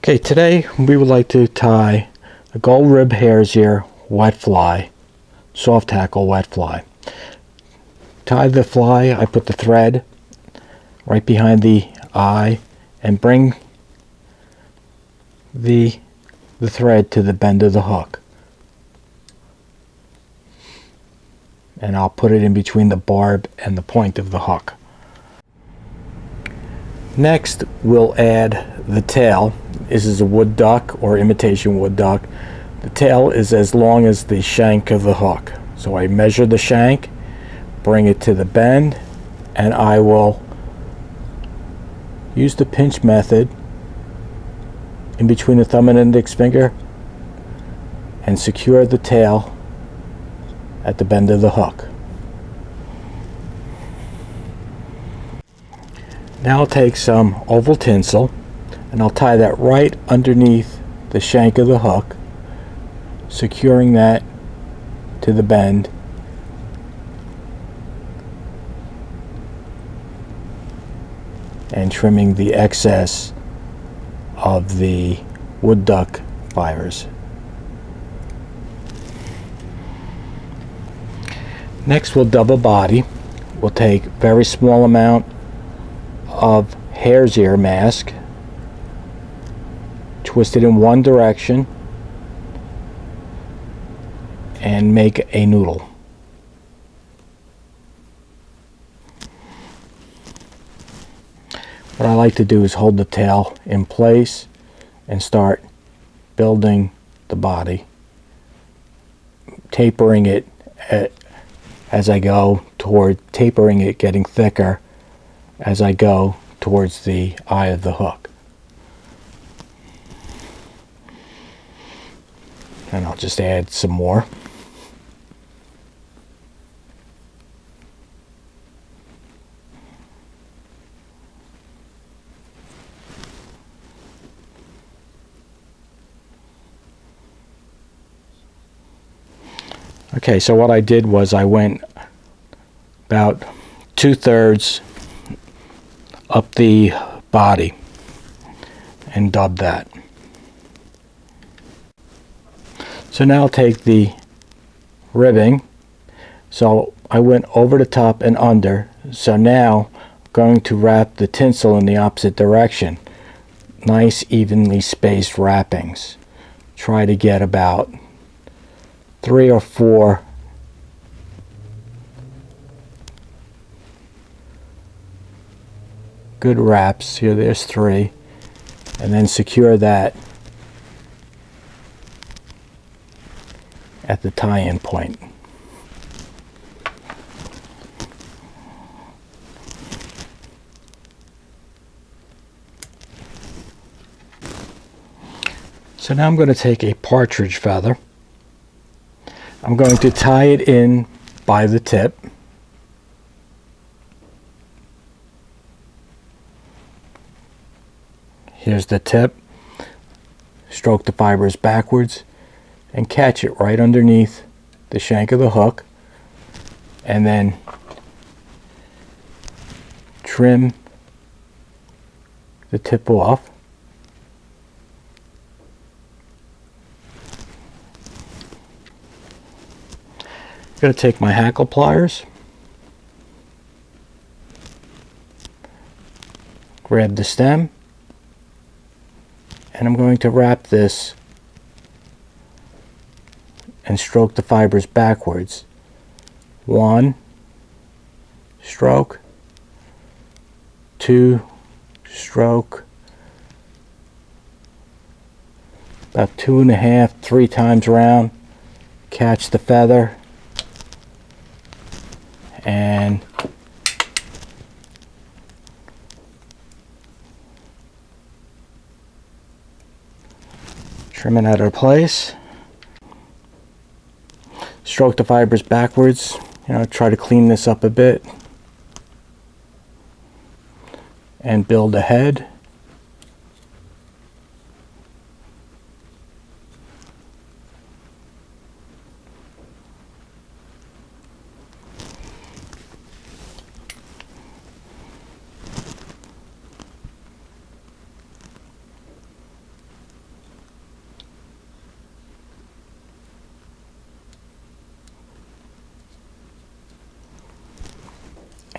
Okay, today we would like to tie a gold rib hare's ear wet fly, soft hackle wet fly. Tie the fly, I put the thread right behind the eye and bring the thread to the bend of the hook. And I'll put it in between the barb and the point of the hook. Next, we'll add the tail. This is a wood duck or imitation wood duck. The tail is as long as the shank of the hook. So I measure the shank, bring it to the bend, and I will use the pinch method in between the thumb and index finger and secure the tail at the bend of the hook. Now I'll take some oval tinsel and I'll tie that right underneath the shank of the hook, securing that to the bend and trimming the excess of the wood duck fibers. Next, we'll double body. We'll take a very small amount of hare's ear mask, twist it in one direction, and make a noodle. What I like to do is hold the tail in place and start building the body, tapering it as I go toward tapering it, getting thicker as I go towards the eye of the hook. And I'll just add some more. Okay, so what I did was I went about 2/3 up the body and dubbed that. So now I'll take the ribbing. So I went over the top and under. So now I'm going to wrap the tinsel in the opposite direction. Nice evenly spaced wrappings. Try to get about 3 or 4 good wraps. Here, there's 3, and then secure that at the tie-in point. So now I'm going to take a partridge feather. I'm going to tie it in by the tip. Here's the tip. Stroke the fibers backwards and catch it right underneath the shank of the hook, and then trim the tip off. I'm going to take my hackle pliers, grab the stem, and I'm going to wrap this and stroke the fibers backwards. 1 stroke, 2 stroke, about 2.5, 3 times around. Catch the feather and trim it out of place. Stroke the fibers backwards. Try to clean this up a bit and build a head.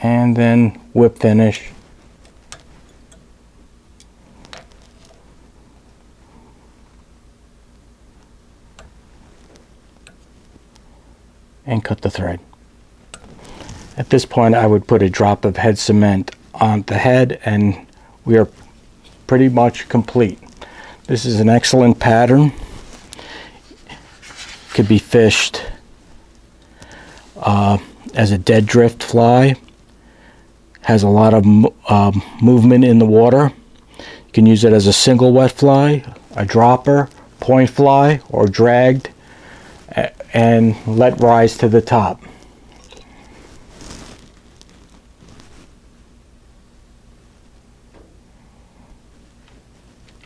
and then whip finish. And cut the thread. At this point I would put a drop of head cement on the head and we are pretty much complete. This is an excellent pattern. Could be fished as a dead drift fly. Has a lot of movement in the water. You can use it as a single wet fly, a dropper, point fly, or dragged and let rise to the top.